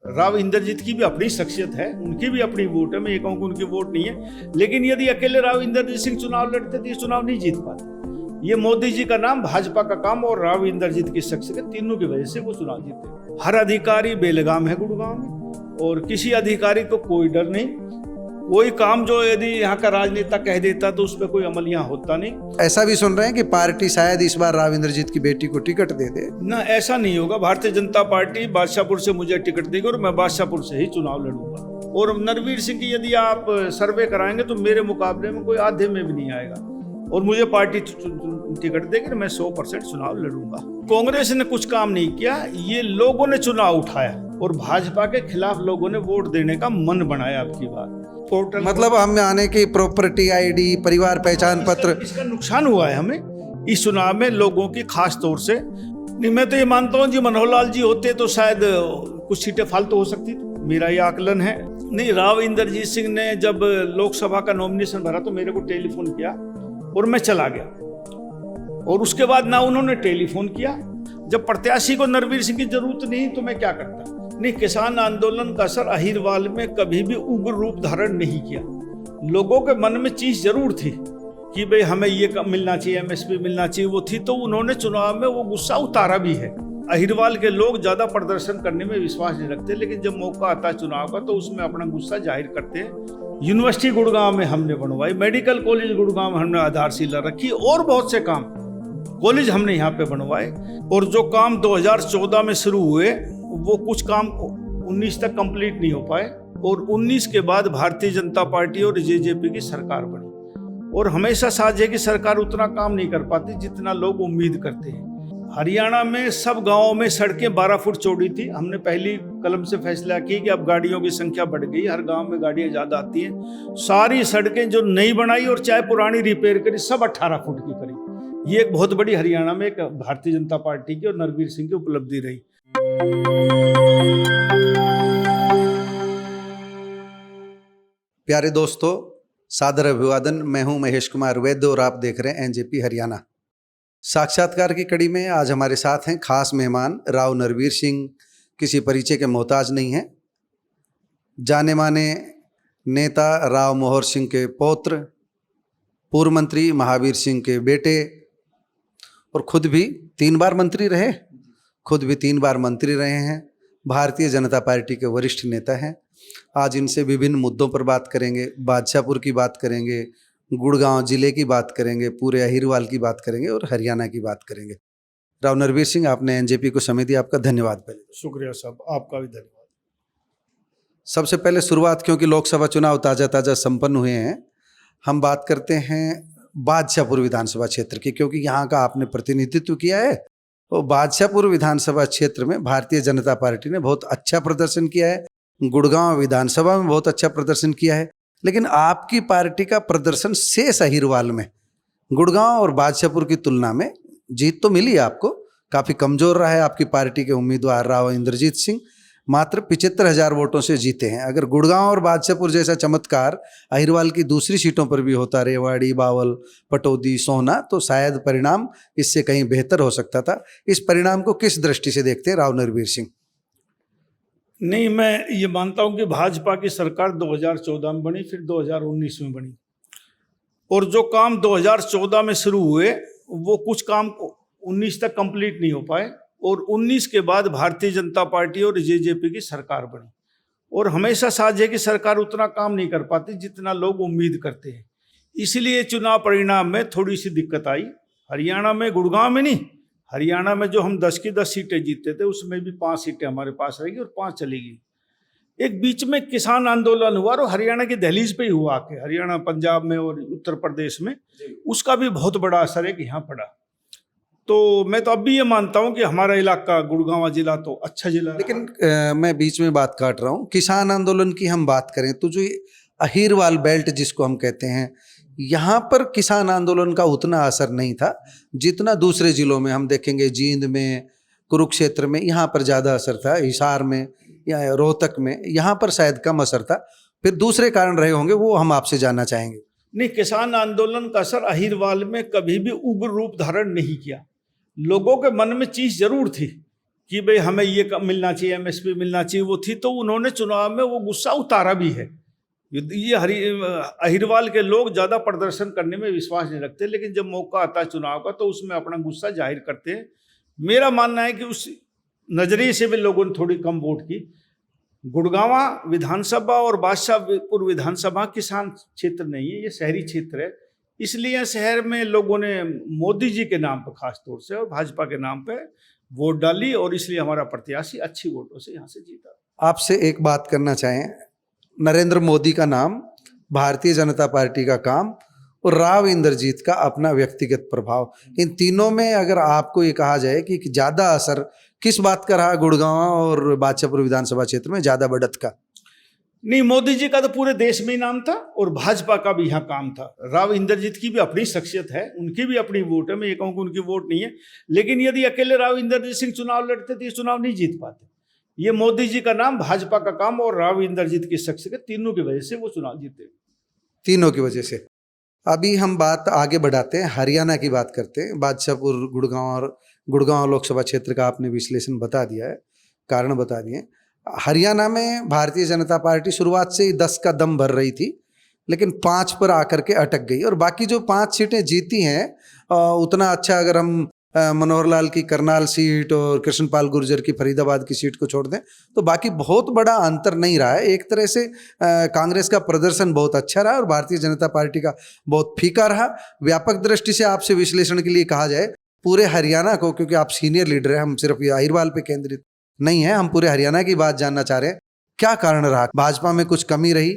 राव इंद्रजीत की भी अपनी शख्सियत है, उनकी भी अपनी वोट है, मैं ये कहूँ कि उनकी वोट नहीं है, लेकिन यदि अकेले राव इंद्रजीत सिंह चुनाव लड़ते तो ये चुनाव नहीं जीत पाते। ये मोदी जी का नाम, भाजपा का काम और राव इंद्रजीत की शख्सियत, तीनों की वजह से वो चुनाव जीते। हर अधिकारी बेलगाम है गुड़गांव में, और किसी अधिकारी को कोई डर नहीं। कोई काम जो यदि यहाँ का राजनेता कह देता तो उस पर कोई अमल यहाँ होता नहीं। ऐसा भी सुन रहे हैं कि पार्टी शायद इस बार राव इंद्रजीत की बेटी को टिकट दे दे। ना, ऐसा नहीं होगा। भारतीय जनता पार्टी बादशाहपुर से मुझे टिकट देगी और मैं बादशाहपुर से ही चुनाव लड़ूंगा। और नरवीर सिंह की यदि आप सर्वे कराएंगे तो मेरे मुकाबले में कोई आधे में भी नहीं आएगा, और मुझे पार्टी टिकट देगी, मैं 100% चुनाव लड़ूंगा। कांग्रेस ने कुछ काम नहीं किया, ये लोगों ने चुनाव उठाया और भाजपा के खिलाफ लोगों ने वोट देने का मन बनाया। आपकी बात पोर्टल मतलब हम आने की प्रॉपर्टी आईडी, परिवार पहचान पत्र, इसका नुकसान हुआ है हमें इस चुनाव में लोगों की, खास तौर से। नहीं, मैं तो ये मानता हूँ जी मनोहर लाल जी होते तो शायद कुछ सीटें फालतू हो सकती थी, मेरा ये आकलन है। नहीं, राव इंद्रजीत सिंह ने जब लोकसभा का नॉमिनेशन भरा तो मेरे को टेलीफोन किया और मैं चला गया, और उसके बाद ना उन्होंने टेलीफोन किया। जब प्रत्याशी को नरवीर सिंह की जरूरत नहीं तो मैं क्या करता। नहीं, किसान आंदोलन का असर अहिरवाल में कभी भी उग्र रूप धारण नहीं किया। लोगों के मन में चीज जरूर थी कि भाई हमें ये मिलना चाहिए, एमएसपी मिलना चाहिए, वो थी, तो उन्होंने चुनाव में वो गुस्सा उतारा भी है। अहिरवाल के लोग ज्यादा प्रदर्शन करने में विश्वास नहीं रखते, लेकिन जब मौका आता है चुनाव का तो उसमें अपना गुस्सा जाहिर करते हैं। यूनिवर्सिटी गुड़गांव में हमने बनवाई, मेडिकल कॉलेज गुड़गांव में हमने आधारशिला रखी, और बहुत से काम कॉलेज हमने यहाँ पे बनवाए। और जो काम 2014 में शुरू हुए वो कुछ काम 19 तक कंप्लीट नहीं हो पाए, और 19 के बाद भारतीय जनता पार्टी और जेजेपी की सरकार बनी। और हमेशा साझे की सरकार उतना काम नहीं कर पाती जितना लोग उम्मीद करते हैं। हरियाणा में सब गांवों में सड़कें 12 फुट चौड़ी थी। हमने पहली कलम से फैसला किया कि अब गाड़ियों की संख्या बढ़ गई, हर गांव में गाड़ियां ज्यादा आती हैं। सारी सड़कें जो नई बनाई और चाहे पुरानी रिपेयर करी, सब 18 फुट की करी। ये एक बहुत बड़ी हरियाणा में एक भारतीय जनता पार्टी की और नरवीर सिंह की उपलब्धि रही। प्यारे दोस्तों, सादर अभिवादन। मैं हूं महेश कुमार वैद्य और आप देख रहे हैं एनजेपी हरियाणा। साक्षात्कार की कड़ी में आज हमारे साथ हैं खास मेहमान राव नरवीर सिंह। किसी परिचय के मोहताज नहीं हैं, जाने माने नेता राव मोहर सिंह के पौत्र, पूर्व मंत्री महावीर सिंह के बेटे, और खुद भी 3 बार मंत्री रहे, हैं। भारतीय जनता पार्टी के वरिष्ठ नेता हैं। आज इनसे विभिन्न मुद्दों पर बात करेंगे। बादशाहपुर की बात करेंगे, गुड़गांव जिले की बात करेंगे, पूरे अहिरवाल की बात करेंगे और हरियाणा की बात करेंगे। राव नरवीर सिंह, आपने एनजेपी को समय दिया, आपका धन्यवाद। पहले शुक्रिया साहब, आपका भी धन्यवाद। सबसे पहले शुरुआत, क्योंकि लोकसभा चुनाव ताज़ा संपन्न हुए हैं, हम बात करते हैं बादशाहपुर विधानसभा क्षेत्र की, क्योंकि यहाँ का आपने प्रतिनिधित्व किया है। और बादशाहपुर विधानसभा क्षेत्र में भारतीय जनता पार्टी ने बहुत अच्छा प्रदर्शन किया है, गुड़गांव विधानसभा में बहुत अच्छा प्रदर्शन किया है, लेकिन आपकी पार्टी का प्रदर्शन शेष अहिरवाल में गुड़गांव और बादशाहपुर की तुलना में, जीत तो मिली आपको, काफ़ी कमज़ोर रहा है। आपकी पार्टी के उम्मीदवार राव इंद्रजीत सिंह मात्र 75,000 वोटों से जीते हैं। अगर गुड़गांव और बादशाहपुर जैसा चमत्कार अहिरवाल की दूसरी सीटों पर भी होता, रेवाड़ी, बावल, पटौदी, सोहना, तो शायद परिणाम इससे कहीं बेहतर हो सकता था। इस परिणाम को किस दृष्टि से देखते हैं राव नरवीर सिंह? नहीं, मैं ये मानता हूं कि भाजपा की सरकार 2014 में बनी, फिर 2019 में बनी, और जो काम 2014 में शुरू हुए वो कुछ काम 19 तक कंप्लीट नहीं हो पाए, और 19 के बाद भारतीय जनता पार्टी और जेजेपी की सरकार बनी। और हमेशा साझे की सरकार उतना काम नहीं कर पाती जितना लोग उम्मीद करते हैं, इसलिए चुनाव परिणाम में थोड़ी सी दिक्कत आई। हरियाणा में, गुड़गांव में नहीं, हरियाणा में जो हम 10 की 10 सीटें जीते थे उसमें भी 5 सीटें हमारे पास रहेगी और 5 चली गई। एक बीच में किसान आंदोलन हुआ और हरियाणा की दहलीज पे ही हुआ के, हरियाणा, पंजाब में और उत्तर प्रदेश में, उसका भी बहुत बड़ा असर है कि यहाँ पड़ा। तो मैं तो अब भी ये मानता हूँ कि हमारा इलाका गुड़गांव जिला तो अच्छा जिला है। लेकिन मैं बीच में बात काट रहा हूँ। किसान आंदोलन की हम बात करें तो जो अहिरवाल बेल्ट जिसको हम कहते हैं, यहाँ पर किसान आंदोलन का उतना असर नहीं था जितना दूसरे जिलों में हम देखेंगे। जींद में, कुरुक्षेत्र में यहाँ पर ज़्यादा असर था, हिसार में या रोहतक में यहाँ पर शायद कम असर था। फिर दूसरे कारण रहे होंगे, वो हम आपसे जानना चाहेंगे। नहीं, किसान आंदोलन का असर अहिरवाल में कभी भी उग्र रूप धारण नहीं किया। लोगों के मन में चीज जरूर थी कि भाई हमें ये मिलना चाहिए, एमएसपी मिलना चाहिए, वो थी, तो उन्होंने चुनाव में वो गुस्सा उतारा भी है। ये अहिरवाल के लोग ज़्यादा प्रदर्शन करने में विश्वास नहीं रखते, लेकिन जब मौका आता है चुनाव का तो उसमें अपना गुस्सा जाहिर करते हैं। मेरा मानना है कि उस नज़रिए से भी लोगों ने थोड़ी कम वोट की। गुड़गांवा विधानसभा और बादशाहपुर विधानसभा किसान क्षेत्र नहीं है, ये शहरी क्षेत्र है। इसलिए शहर में लोगों ने मोदी जी के नाम पर खास तौर से और भाजपा के नाम पे वोट डाली, और इसलिए हमारा प्रत्याशी अच्छी वोटों से यहाँ से जीता। आपसे एक बात करना चाहें, नरेंद्र मोदी का नाम, भारतीय जनता पार्टी का काम और राव इंद्रजीत का अपना व्यक्तिगत प्रभाव, इन तीनों में अगर आपको ये कहा जाए कि ज़्यादा असर किस बात का रहा गुड़गांव और बादशाहपुर विधानसभा क्षेत्र में, ज़्यादा बढ़त का? नहीं, मोदी जी का तो पूरे देश में ही नाम था और भाजपा का भी यहाँ काम था। राव इंद्रजीत की भी अपनी शख्सियत है, उनकी भी अपनी वोट है, मैं ये कहूँ कि उनकी वोट नहीं है, लेकिन यदि अकेले राव इंद्रजीत सिंह चुनाव लड़ते तो ये चुनाव नहीं जीत पाते। ये मोदी जी का नाम, भाजपा का काम और राव इंद्रजीत की शख्सियत, तीनों की वजह से वो चुनाव जीते। तीनों की वजह से। अभी हम बात आगे बढ़ाते हैं, हरियाणा की बात करते हैं। बादशाहपुर, गुड़गांव और गुड़गांव लोकसभा क्षेत्र का आपने विश्लेषण बता दिया है, कारण बता दिए। हरियाणा में भारतीय जनता पार्टी शुरुआत से ही 10 का दम भर रही थी, लेकिन 5 पर आकर के अटक गई, और बाकी जो 5 सीटें जीती हैं उतना अच्छा, अगर हम मनोहर लाल की करनाल सीट और कृष्णपाल गुर्जर की फरीदाबाद की सीट को छोड़ दें तो बाकी बहुत बड़ा अंतर नहीं रहा है। एक तरह से कांग्रेस का प्रदर्शन बहुत अच्छा रहा और भारतीय जनता पार्टी का बहुत फीका रहा। व्यापक दृष्टि से आपसे विश्लेषण के लिए कहा जाए पूरे हरियाणा को, क्योंकि आप सीनियर लीडर हैं, हम सिर्फ अहिरवाल पे केंद्रित नहीं है, हम पूरे हरियाणा की बात जानना चाह रहे हैं, क्या कारण रहा? भाजपा में कुछ कमी रही?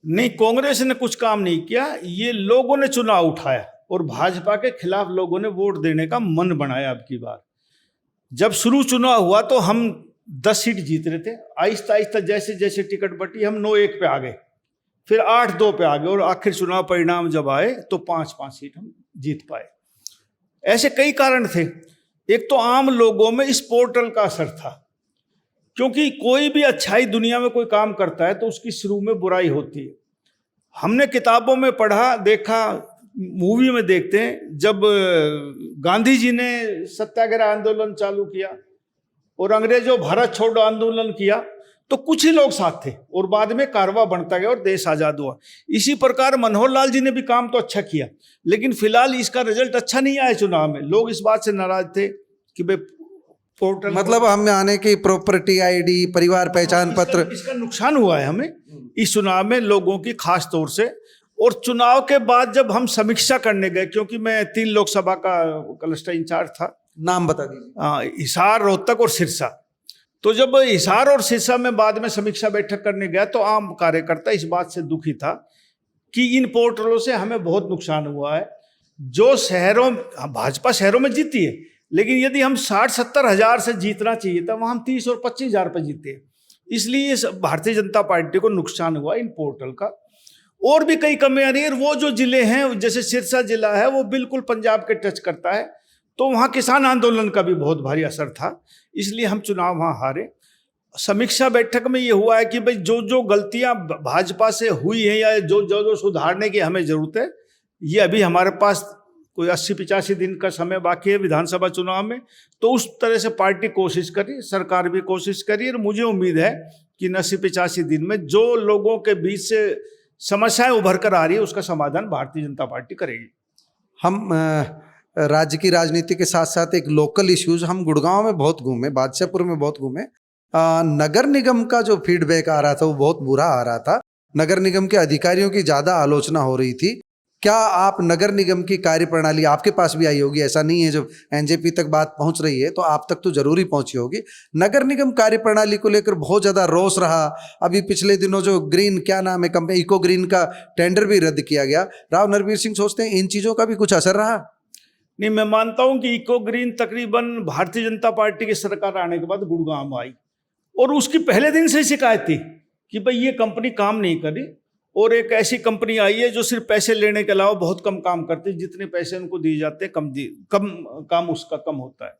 नहीं, कांग्रेस ने कुछ काम नहीं किया, ये लोगों ने चुनाव उठाया और भाजपा के खिलाफ लोगों ने वोट देने का मन बनाया। अब की बार जब शुरू चुनाव हुआ तो हम 10 सीट जीत रहे थे, आहिस्ता आहिस्ता जैसे जैसे टिकट बटी हम 9-1 पे आ गए, फिर 8-2 पे आ गए, और आखिर चुनाव परिणाम जब आए तो 5-5 सीट हम जीत पाए। ऐसे कई कारण थे। एक तो आम लोगों में इस पोर्टल का असर था, क्योंकि कोई भी अच्छाई दुनिया में कोई काम करता है तो उसकी शुरू में बुराई होती है। हमने किताबों में पढ़ा, देखा, मूवी में देखते हैं, जब गांधी जी ने सत्याग्रह आंदोलन चालू किया और अंग्रेजों भारत छोड़ो आंदोलन किया तो कुछ ही लोग साथ थे और बाद में कारवां बनता गया और देश आज़ाद हुआ। इसी प्रकार मनोहर लाल जी ने भी काम तो अच्छा किया, लेकिन फिलहाल इसका रिजल्ट अच्छा नहीं आया चुनाव में। लोग इस बात से नाराज थे कि भाई पोर्टल, मतलब हम आने की प्रॉपर्टी आईडी, परिवार पहचान पत्र, इसका नुकसान हुआ है हमें इस चुनाव में लोगों की खास तौर से। और चुनाव के बाद जब हम समीक्षा करने गए, क्योंकि मैं 3 लोकसभा का क्लस्टर इंचार्ज था, नाम बता दीजिए। हिसार, रोहतक और सिरसा। तो जब हिसार और सिरसा में बाद में समीक्षा बैठक करने गया तो आम कार्यकर्ता इस बात से दुखी था कि इन पोर्टलों से हमें बहुत नुकसान हुआ है। जो शहरों, भाजपा शहरों में जीती है, लेकिन यदि हम 60-70 हज़ार से जीतना चाहिए था, वहाँ हम 30 और 25 हज़ार पर जीते हैं। इसलिए भारतीय जनता पार्टी को नुकसान हुआ इन पोर्टल का। और भी कई कमियां रही है। वो जो जिले हैं, जैसे सिरसा जिला है, वो बिल्कुल पंजाब के टच करता है, तो वहाँ किसान आंदोलन का भी बहुत भारी असर था, इसलिए हम चुनाव वहाँ हारे। समीक्षा बैठक में ये हुआ है कि भाई जो जो गलतियां भाजपा से हुई हैं या जो जो जो सुधारने की हमें जरूरत है, ये अभी हमारे पास कोई 80-85 दिन का समय बाकी है विधानसभा चुनाव में, तो उस तरह से पार्टी कोशिश करी, सरकार भी कोशिश करी, और मुझे उम्मीद है कि 80-85 दिन में जो लोगों के बीच से समस्याएं उभर कर आ रही है उसका समाधान भारतीय जनता पार्टी करेगी। हम राज्य की राजनीति के साथ साथ एक लोकल इश्यूज, हम गुड़गांव में बहुत घूमे, बादशाहपुर में बहुत घूमे। नगर निगम का जो फीडबैक आ रहा था वो बहुत बुरा आ रहा था। नगर निगम के अधिकारियों की ज़्यादा आलोचना हो रही थी। क्या आप नगर निगम की कार्यप्रणाली, आपके पास भी आई होगी, ऐसा नहीं है, जब एनजेपी तक बात पहुंच रही है तो आप तक तो जरूरी पहुंची होगी। नगर निगम कार्यप्रणाली को लेकर बहुत ज़्यादा रोष रहा। अभी पिछले दिनों जो ग्रीन, क्या नाम है कंपनी, इको ग्रीन का टेंडर भी रद्द किया गया। राव नरवीर सिंह सोचते हैं इन चीज़ों का भी कुछ असर रहा? नहीं, मैं मानता हूं कि इको ग्रीन तकरीबन भारतीय जनता पार्टी की सरकार आने के बाद गुड़गांव में आई, और उसकी पहले दिन से शिकायत थी कि भाई ये कंपनी काम नहीं करी, और एक ऐसी कंपनी आई है जो सिर्फ पैसे लेने के अलावा बहुत कम काम करती है। जितने पैसे उनको दिए जाते हैं कम काम उसका कम होता है।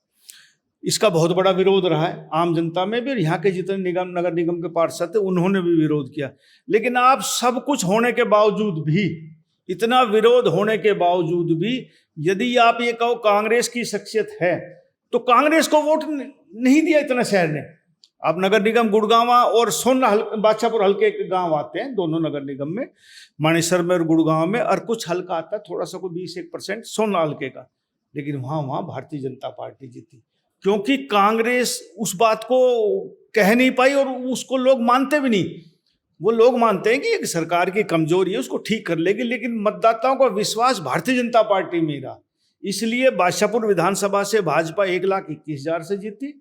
इसका बहुत बड़ा विरोध रहा है आम जनता में भी, और यहाँ के जितने नगर निगम के पार्षद थे उन्होंने भी विरोध किया। लेकिन आप सब कुछ होने के बावजूद भी, इतना विरोध होने के बावजूद भी, यदि आप ये कहो कांग्रेस की शख्सियत है, तो कांग्रेस को वोट नहीं दिया इतना शहर ने। आप नगर निगम गुड़गांव और सोना बादशाहपुर हल्के के गांव आते हैं, दोनों नगर निगम में, मानेसर में और गुड़गांव में, और कुछ हल्का आता है थोड़ा सा को 20-1% सोना हल्के का, लेकिन वहाँ भारतीय जनता पार्टी जीती, क्योंकि कांग्रेस उस बात को कह नहीं पाई और उसको लोग मानते भी नहीं। वो लोग मानते हैं कि एक सरकार की कमजोरी है, उसको ठीक कर लेगी, लेकिन मतदाताओं का विश्वास भारतीय जनता पार्टी में रहा। इसलिए बादशाहपुर विधानसभा से भाजपा 1,21,000 से जीती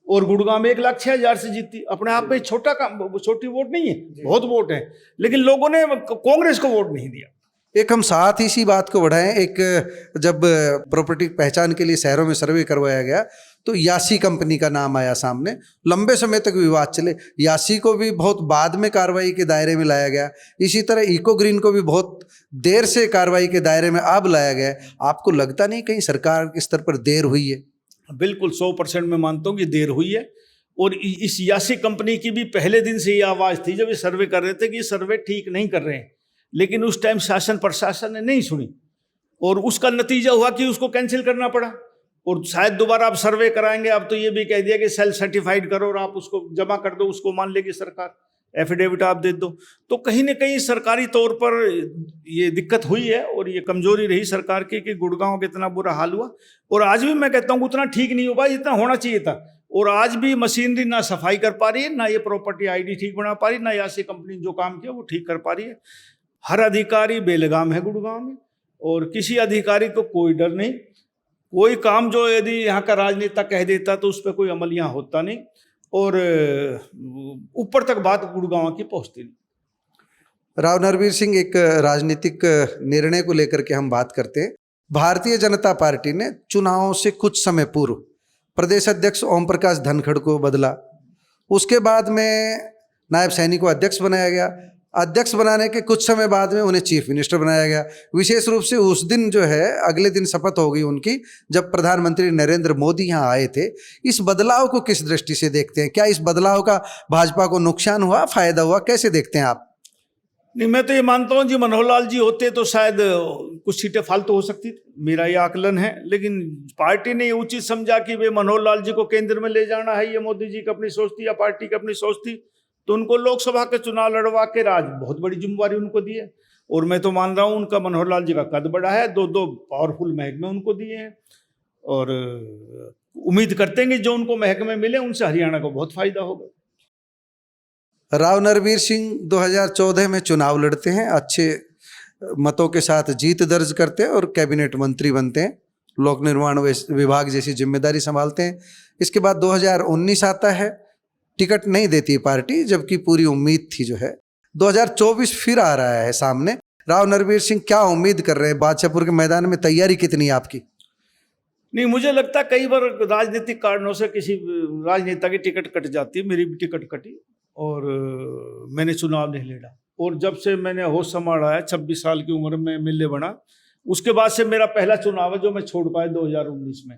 और गुड़गांव में 1,06,000 से जीती। अपने आप में छोटी वोट नहीं है, बहुत वोट है, लेकिन लोगों ने कांग्रेस को वोट नहीं दिया। एक हम साथ इसी बात को बढ़ाएं, एक जब प्रॉपर्टी पहचान के लिए शहरों में सर्वे करवाया गया तो यासी कंपनी का नाम आया सामने, लंबे समय तक विवाद चले। यासी को भी बहुत बाद में कार्रवाई के दायरे में लाया गया, इसी तरह इको ग्रीन को भी बहुत देर से कार्रवाई के दायरे में अब लाया गया। आपको लगता नहीं कहीं सरकार के स्तर पर देर हुई है? बिल्कुल 100% मैं मानता हूँ कि देर हुई है। और इस यासी कंपनी की भी पहले दिन से ये आवाज़ थी जब ये सर्वे कर रहे थे कि ये सर्वे ठीक नहीं कर रहे हैं, लेकिन उस टाइम शासन प्रशासन ने नहीं सुनी और उसका नतीजा हुआ कि उसको कैंसिल करना पड़ा। और शायद दोबारा आप सर्वे कराएंगे, अब तो ये भी कह दिया कि सेल्फ सर्टिफाइड करो और आप उसको जमा कर दो, उसको मान लेगी सरकार, एफिडेविट आप दे दो। तो कहीं ना कहीं सरकारी तौर पर ये दिक्कत हुई है और ये कमजोरी रही सरकार की कि गुड़गांव का इतना बुरा हाल हुआ। और आज भी मैं कहता हूँ उतना ठीक नहीं हो पाया जितना होना चाहिए था। और आज भी मशीनरी ना सफाई कर पा रही है, ना ये प्रॉपर्टी आईडी ठीक बना पा रही, ना ऐसी कंपनी जो काम किया वो ठीक कर पा रही है। हर अधिकारी बेलगाम है गुड़गांव में और किसी अधिकारी को कोई डर नहीं। कोई काम जो यदि यहाँ का राजनेता कह देता तो उस पर कोई अमल यहाँ होता नहीं और ऊपर तक बात गुड़गांव की पहुँचती नहीं। राव नरवीर सिंह, एक राजनीतिक निर्णय को लेकर के हम बात करते हैं। भारतीय जनता पार्टी ने चुनावों से कुछ समय पूर्व प्रदेश अध्यक्ष ओम प्रकाश धनखड़ को बदला, उसके बाद में नायब सैनी को अध्यक्ष बनाया गया, अध्यक्ष बनाने के कुछ समय बाद में उन्हें चीफ मिनिस्टर बनाया गया। विशेष रूप से उस दिन जो है अगले दिन शपथ हो गई उनकी जब प्रधानमंत्री नरेंद्र मोदी यहाँ आए थे। इस बदलाव को किस दृष्टि से देखते हैं? क्या इस बदलाव का भाजपा को नुकसान हुआ, फायदा हुआ, कैसे देखते हैं आप? नहीं, मैं तो ये मानता हूँ जी मनोहर लाल जी होते तो शायद कुछ सीटें फालतू हो सकती थी, मेरा ये आकलन है। लेकिन पार्टी ने ये उचित समझा कि वे मनोहर लाल जी को केंद्र में ले जाना है, ये मोदी जी की अपनी सोच थी या पार्टी की अपनी सोच थी, तो उनको लोकसभा के चुनाव लड़वा के राज बहुत बड़ी जिम्मेवारी उनको दी है। और मैं तो मान रहा हूँ उनका मनोहर लाल जी का कद बढ़ा है, दो पावरफुल महकमे उनको दिए हैं और उम्मीद करते हैं कि जो उनको महकमे मिले उनसे हरियाणा को बहुत फायदा होगा। राव नरवीर सिंह 2014 में चुनाव लड़ते हैं, अच्छे मतों के साथ जीत दर्ज करते हैं और कैबिनेट मंत्री बनते हैं, लोक निर्माण विभाग जैसी जिम्मेदारी संभालते हैं। इसके बाद 2019 आता है, टिकट नहीं देती पार्टी, जबकि पूरी उम्मीद थी जो है। 2024 फिर आ रहा है सामने। राव नरवीर सिंह क्या उम्मीद कर रहे हैं? बादशाहपुर के मैदान में तैयारी कितनी है आपकी? नहीं, मुझे लगता है कई बार राजनीतिक कारणों से किसी राजनेता की टिकट कट जाती है। मेरी भी टिकट कटी और मैंने चुनाव नहीं लड़ा। और जब से मैंने होश संभाला है, 26 साल की उम्र में एमएलए बना, उसके बाद से मेरा पहला चुनाव है जो मैं छोड़ पाया 2019 में।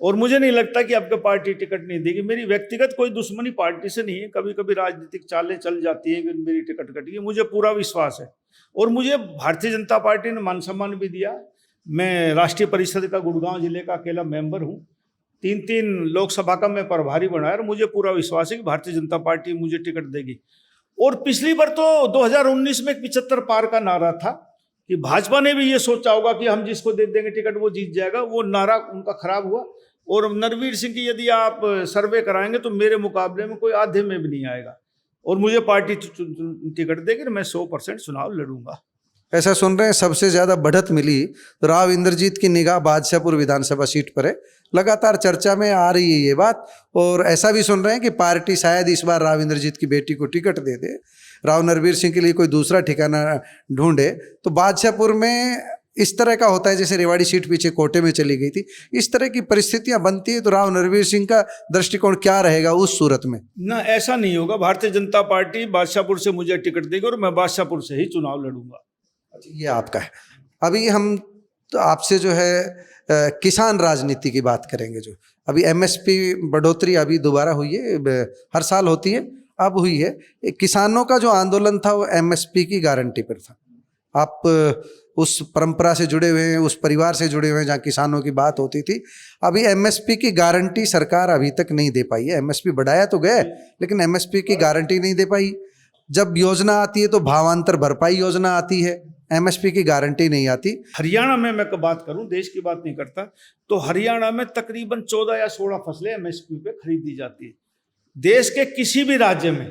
और मुझे नहीं लगता कि आपको पार्टी टिकट नहीं देगी। मेरी व्यक्तिगत कोई दुश्मनी पार्टी से नहीं है, कभी कभी राजनीतिक चालें चल जाती है कि मेरी टिकट कटी है, मुझे पूरा विश्वास है। और मुझे भारतीय जनता पार्टी ने मान सम्मान भी दिया। मैं राष्ट्रीय परिषद का गुड़गांव जिले का अकेला मेंबर हूँ, 3 लोकसभा का मैं प्रभारी बना है और मुझे पूरा विश्वास है कि भारतीय जनता पार्टी मुझे टिकट देगी। और पिछली बार तो 2019 में 75 पार का नारा था कि भाजपा ने भी ये सोचा होगा कि हम जिसको दे देंगे टिकट वो जीत जाएगा, वो नारा उनका खराब हुआ। और नरवीर सिंह की यदि आप सर्वे कराएंगे तो मेरे मुकाबले में कोई आधे में भी नहीं आएगा और मुझे पार्टी टिकट देगी, मैं 100% चुनाव लड़ूंगा। ऐसा सुन रहे हैं सबसे ज्यादा बढ़त मिली तो राव इंद्रजीत की निगाह बादशाहपुर विधानसभा सीट पर है, लगातार चर्चा में आ रही है ये बात। और ऐसा भी सुन रहे हैं कि पार्टी शायद इस बार राव इंद्रजीत की बेटी को टिकट दे दे, राव नरवीर सिंह के लिए कोई दूसरा ठिकाना ढूंढे। तो बादशाहपुर में इस तरह का होता है जैसे रेवाड़ी सीट पीछे कोटे में चली गई थी, इस तरह की परिस्थितियां बनती है। तो राव नरवीर सिंह का दृष्टिकोण क्या रहेगा उस सूरत में? ना, ऐसा नहीं होगा। भारतीय जनता पार्टी बादशाहपुर से मुझे टिकट देगी और मैं बादशाहपुर से ही चुनाव लड़ूंगा। ये आपका है। अभी हम तो आपसे जो है किसान राजनीति की बात करेंगे। जो अभी एमएसपी बढ़ोतरी अभी दोबारा हुई है, हर साल होती है, अब हुई है। किसानों का जो आंदोलन था वो एमएसपी की गारंटी पर था। आप उस परंपरा से जुड़े हुए हैं, उस परिवार से जुड़े हुए हैं जहाँ किसानों की बात होती थी। अभी एमएसपी की गारंटी सरकार अभी तक नहीं दे पाई है। एमएसपी बढ़ाया तो गया, लेकिन एमएसपी की गारंटी नहीं दे पाई। जब योजना आती है तो भावांतर भरपाई योजना आती है, एमएसपी की गारंटी नहीं आती। हरियाणा में मैं बात करूं, देश की बात नहीं करता, तो हरियाणा में तकरीबन 14 या 16 फसलें एमएसपी पे खरीदी जाती है। देश के किसी भी राज्य में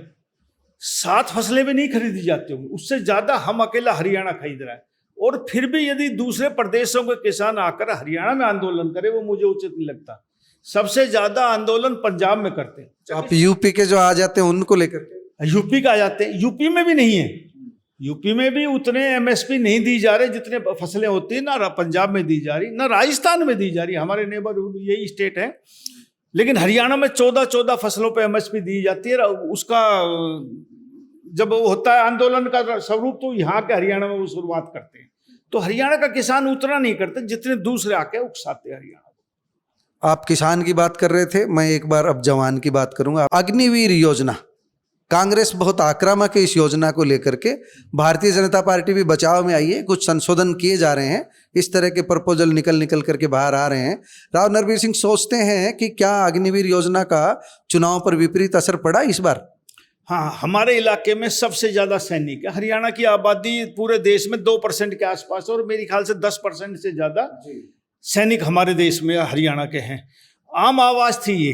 7 फसलें भी नहीं खरीदी जाती होंगी, उससे ज्यादा हम अकेला हरियाणा खरीद रहा है। और फिर भी यदि दूसरे प्रदेशों के किसान आकर हरियाणा में आंदोलन करे, वो मुझे उचित नहीं लगता। सबसे ज्यादा आंदोलन पंजाब में करते हैं। आप यूपी के जो आ जाते हैं उनको लेकर, यूपी का आ जाते हैं, यूपी में भी नहीं है। यूपी में भी उतने एमएसपी नहीं दी जा रहे जितने फसलें होती है, ना पंजाब में दी जा रही, ना राजस्थान में दी जा रही, हमारे नेबरहुड यही स्टेट है। लेकिन हरियाणा में 14 फसलों पे एमएसपी दी जाती है। उसका जब होता है आंदोलन का स्वरूप, तो यहाँ के हरियाणा में वो शुरुआत करते हैं। तो हरियाणा का किसान उतना नहीं करते जितने दूसरे आके उकसाते हैं हरियाणा। आप किसान की बात कर रहे थे, मैं एक बार अब जवान की बात करूंगा। अग्निवीर योजना, कांग्रेस बहुत आक्रामक है इस योजना को लेकर के। भारतीय जनता पार्टी भी बचाव में आई है, कुछ संशोधन किए जा रहे हैं, इस तरह के प्रपोजल निकल करके बाहर आ रहे हैं। राव नरवीर सिंह सोचते हैं कि क्या अग्निवीर योजना का चुनाव पर विपरीत असर पड़ा इस बार? हाँ, हमारे इलाके में सबसे ज्यादा सैनिक है। हरियाणा की आबादी पूरे देश में 2% के आसपास, और मेरे ख्याल से 10% से ज्यादा सैनिक हमारे देश में हरियाणा के हैं। आम आवाज थी ये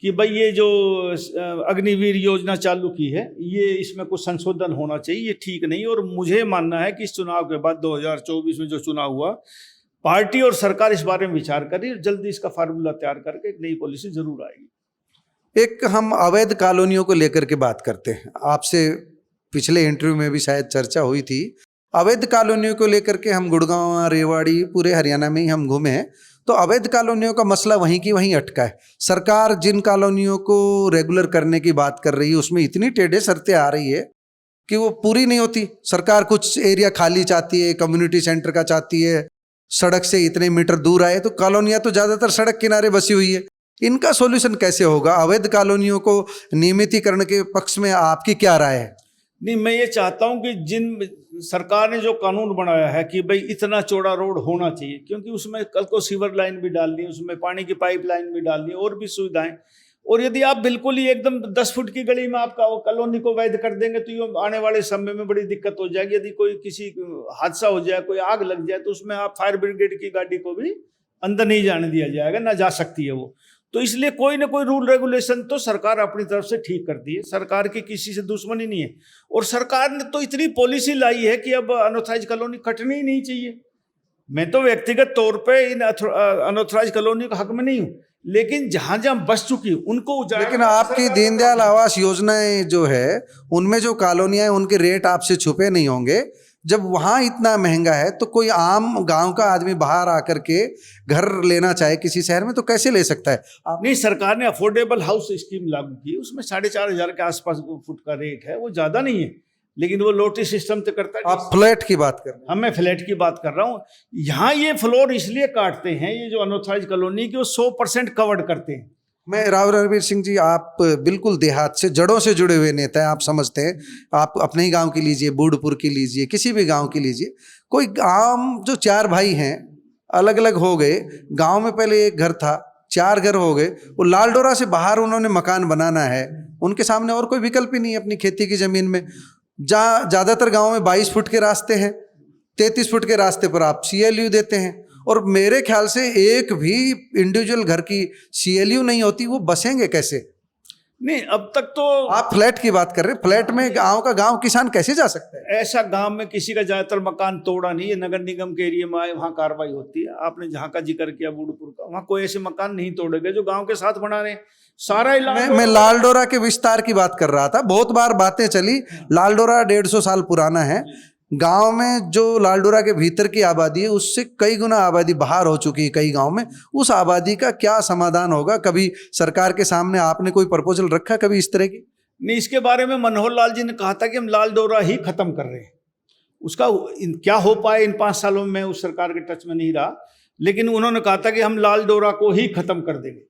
कि भाई ये जो अग्निवीर योजना चालू की है, ये इसमें कुछ संशोधन होना चाहिए, ये ठीक नहीं। और मुझे मानना है कि इस चुनाव के बाद 2024 में जो चुनाव हुआ, पार्टी और सरकार इस बारे में विचार करी, जल्दी इसका फार्मूला तैयार करके एक नई पॉलिसी जरूर आएगी। एक हम अवैध कॉलोनियों को लेकर के बात करते हैं। आपसे पिछले इंटरव्यू में भी शायद चर्चा हुई थी। अवैध कॉलोनियों को लेकर के हम गुड़गांव, रेवाड़ी, पूरे हरियाणा में ही हम घूमे हैं, तो अवैध कॉलोनियों का मसला वहीं की वहीं अटका है। सरकार जिन कॉलोनियों को रेगुलर करने की बात कर रही है, उसमें इतनी टेढ़े शर्तें आ रही है कि वो पूरी नहीं होती। सरकार कुछ एरिया खाली चाहती है, कम्युनिटी सेंटर का चाहती है, सड़क से इतने मीटर दूर आए, तो कॉलोनियाँ तो ज़्यादातर सड़क किनारे बसी हुई है। इनका सॉल्यूशन कैसे होगा? अवैध कॉलोनियों को नियमितीकरण के पक्ष में आपकी क्या राय है? नहीं, मैं ये चाहता हूं कि जिन सरकार ने जो कानून बनाया है कि भाई इतना चौड़ा रोड होना चाहिए, क्योंकि उसमें कल को सीवर लाइन भी डालनी है, उसमें पानी की पाइप लाइन भी डालनी है, और भी सुविधाएं। और यदि आप बिल्कुल ही एकदम 10 फुट की गली में आपका कॉलोनी को वैध कर देंगे, तो ये आने वाले समय में बड़ी दिक्कत हो जाएगी। यदि कोई किसी हादसा हो जाए, कोई आग लग जाए, तो उसमें आप फायर ब्रिगेड की गाड़ी को भी अंदर नहीं जाने दिया जाएगा, ना जा सकती है वो। तो इसलिए कोई ना कोई रूल रेगुलेशन तो सरकार अपनी तरफ से ठीक करती है। सरकार की किसी से दुश्मनी नहीं है। और सरकार ने तो इतनी पॉलिसी लाई है कि अब अनऑथराइज कॉलोनी कटनी ही नहीं चाहिए। मैं तो व्यक्तिगत तौर पे इन अनऑथराइज कॉलोनी का हक में नहीं हूँ, लेकिन जहां जहां बस चुकी उनको उजाड़। लेकिन आपकी दीनदयाल आवास योजनाएं जो है, उनमें जो कॉलोनियां हैं उनके रेट आपसे छुपे नहीं होंगे। जब वहाँ इतना महंगा है, तो कोई आम गांव का आदमी बाहर आकर के घर लेना चाहे किसी शहर में, तो कैसे ले सकता है? नहीं, सरकार ने अफोर्डेबल हाउस स्कीम लागू की, उसमें 4,500 के आसपास फुट का रेट है, वो ज्यादा नहीं है, लेकिन वो लोटी सिस्टम से करता है। आप फ्लैट की बात कर रहे हैं? हाँ, मैं फ्लैट की बात कर रहा हूँ। यहाँ ये फ्लोर इसलिए काटते हैं, ये जो अनऑथराइज कॉलोनी की, वो 100% कवर्ड करते हैं। मैं राव नरवीर सिंह जी, आप बिल्कुल देहात से, जड़ों से जुड़े हुए नेता हैं, आप समझते हैं। आप अपने ही गांव की लीजिए, बूढ़पुर की लीजिए, किसी भी गांव की लीजिए, कोई गांव जो 4 भाई हैं, अलग अलग हो गए, गांव में पहले एक घर था, 4 घर हो गए, वो लालडोरा से बाहर उन्होंने मकान बनाना है, उनके सामने और कोई विकल्प ही नहीं है अपनी खेती की जमीन में। जहाँ ज़्यादातर गाँव में 22 फुट के रास्ते हैं, 33 फुट के रास्ते पर आप CLU देते हैं, और मेरे ख्याल से एक भी इंडिविजुअल घर की CLU नहीं होती, वो बसेंगे कैसे? नहीं, अब तक तो आप फ्लैट की बात कर रहे हैं। फ्लैट में गांव किसान कैसे जा सकता है? ऐसा गांव में किसी का ज्यादातर मकान तोड़ा नहीं है। नगर निगम के एरिया में आए, वहाँ कार्रवाई होती है। आपने जहाँ का जिक्र किया बूढ़पुर का, वहाँ कोई ऐसे मकान नहीं तोड़े गए जो गांव के साथ बना रहे हैं। सारा इलाका। मैं लालडोरा के विस्तार की बात कर रहा था। बहुत बार बातें चली, लालडोरा 150 साल पुराना है। गांव में जो लालडोरा के भीतर की आबादी है, उससे कई गुना आबादी बाहर हो चुकी है कई गांव में। उस आबादी का क्या समाधान होगा? कभी सरकार के सामने आपने कोई प्रपोजल रखा कभी इस तरह की? नहीं, इसके बारे में मनोहर लाल जी ने कहा था कि हम लालडोरा ही खत्म कर रहे हैं। उसका क्या हो पाए इन 5 सालों में, उस सरकार के टच में नहीं रहा, लेकिन उन्होंने कहा था कि हम लालडोरा को ही खत्म कर देंगे।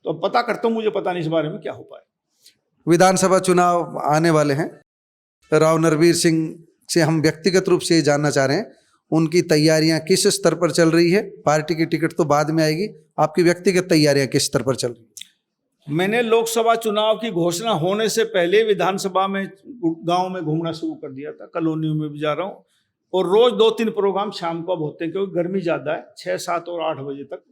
तो पता करता हूँ, मुझे पता नहीं इस बारे में क्या हो पाए। विधानसभा चुनाव आने वाले हैं। राव नरवीर सिंह से हम व्यक्तिगत रूप से ये जानना चाह रहे हैं, उनकी तैयारियां किस स्तर पर चल रही है? पार्टी की टिकट तो बाद में आएगी, आपकी व्यक्तिगत तैयारियां किस स्तर पर चल रही है? मैंने लोकसभा चुनाव की घोषणा होने से पहले विधानसभा में गांव में घूमना शुरू कर दिया था, कॉलोनियों में भी जा रहा हूँ, और रोज 2-3 प्रोग्राम शाम को अब होते हैं क्योंकि गर्मी ज़्यादा है। 6, 7 और 8 बजे तक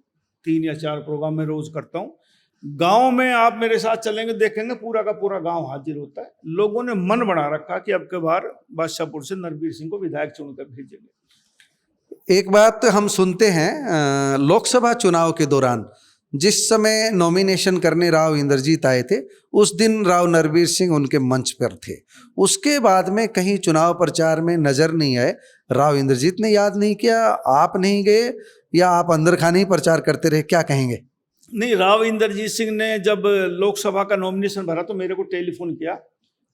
3 या 4 प्रोग्राम मैं रोज करता हूँ। गांव में आप मेरे साथ चलेंगे, देखेंगे पूरा का पूरा गांव हाजिर होता है। लोगों ने मन बना रखा कि अब के बार बादशाहपुर से नरवीर सिंह को विधायक चुनकर भेजेंगे। एक बात हम सुनते हैं, लोकसभा चुनाव के दौरान जिस समय नॉमिनेशन करने राव इंद्रजीत आए थे, उस दिन राव नरवीर सिंह उनके मंच पर थे। उसके बाद में कहीं चुनाव प्रचार में नजर नहीं आए। राव इंद्रजीत ने याद नहीं किया, आप नहीं गए, या आप अंदर खाने ही प्रचार करते रहे, क्या कहेंगे? नहीं, राव इंद्रजीत सिंह ने जब लोकसभा का नॉमिनेशन भरा तो मेरे को टेलीफोन किया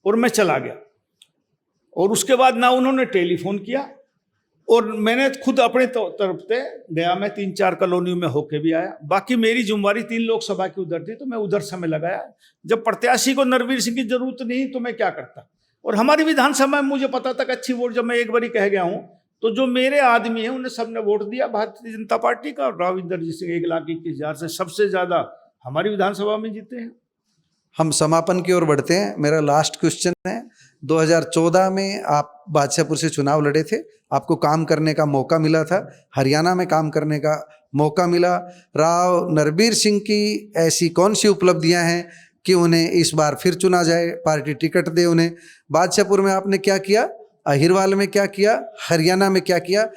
और मैं चला गया, और उसके बाद ना उन्होंने टेलीफोन किया और मैंने खुद अपने तरफ से गया। मैं 3-4 कॉलोनियों में होके भी आया। बाकी मेरी जिम्मेवारी 3 लोकसभा की उधर थी तो मैं उधर समय लगाया। जब प्रत्याशी को नरवीर सिंह की जरूरत नहीं तो मैं क्या करता। और हमारी विधानसभा में मुझे पता था कि अच्छी वोट, जब मैं एक बारी कह गया हूँ तो जो मेरे आदमी हैं उन्हें सबने वोट दिया भारतीय जनता पार्टी का। और राव इंद्रजीत सिंह 1,21,000 से सबसे ज्यादा हमारी विधानसभा में जीते हैं। हम समापन की ओर बढ़ते हैं। मेरा लास्ट क्वेश्चन है, 2014 में आप बादशाहपुर से चुनाव लड़े थे, आपको काम करने का मौका मिला था, हरियाणा में काम करने का मौका मिला। राव नरवीर सिंह की ऐसी कौन सी उपलब्धियां हैं कि उन्हें इस बार फिर चुना जाए, पार्टी टिकट दे उन्हें? बादशाहपुर में आपने क्या किया, अहिरवाल में क्या किया, हरियाणा में क्या किया?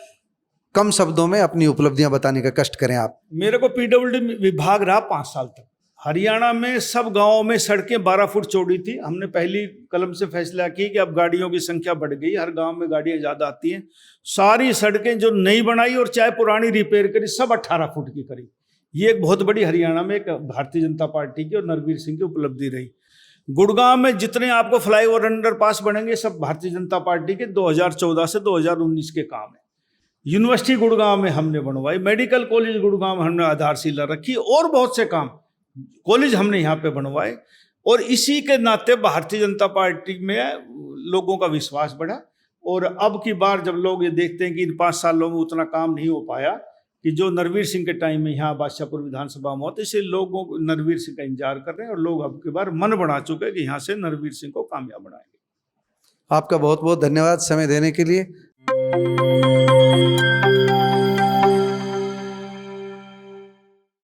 कम शब्दों में अपनी उपलब्धियां बताने का कष्ट करें आप। मेरे को पीडब्ल्यूडी विभाग रहा 5 साल तक। हरियाणा में सब गांवों में सड़कें 12 फुट चौड़ी थी। हमने पहली कलम से फैसला की कि अब गाड़ियों की संख्या बढ़ गई, हर गांव में गाड़ियां ज़्यादा आती हैं। सारी सड़कें जो नई बनाई और चाहे पुरानी रिपेयर करी, सब 18 फुट की करी। ये एक बहुत बड़ी हरियाणा में एक भारतीय जनता पार्टी की और नरवीर सिंह की उपलब्धि रही। गुड़गांव में जितने आपको फ्लाईओवर अंडरपास बनेंगे सब भारतीय जनता पार्टी के 2014 से 2019 के काम है। यूनिवर्सिटी गुड़गांव में हमने बनवाई, मेडिकल कॉलेज गुड़गांव में हमने आधारशिला रखी, और बहुत से काम कॉलेज हमने यहाँ पे बनवाए। और इसी के नाते भारतीय जनता पार्टी में लोगों का विश्वास बढ़ा। और अब की बार जब लोग ये देखते हैं कि इन 5 सालों में उतना काम नहीं हो पाया कि जो नरवीर सिंह के टाइम में यहाँ बादशाहपुर विधानसभा में हुआ, तो इसलिए लोगों को नरवीर सिंह का इंतजार कर रहे हैं। और लोग अब की बार मन बना चुके हैं कि यहाँ से नरवीर सिंह को कामयाब बनाएंगे। आपका बहुत बहुत धन्यवाद समय देने के लिए।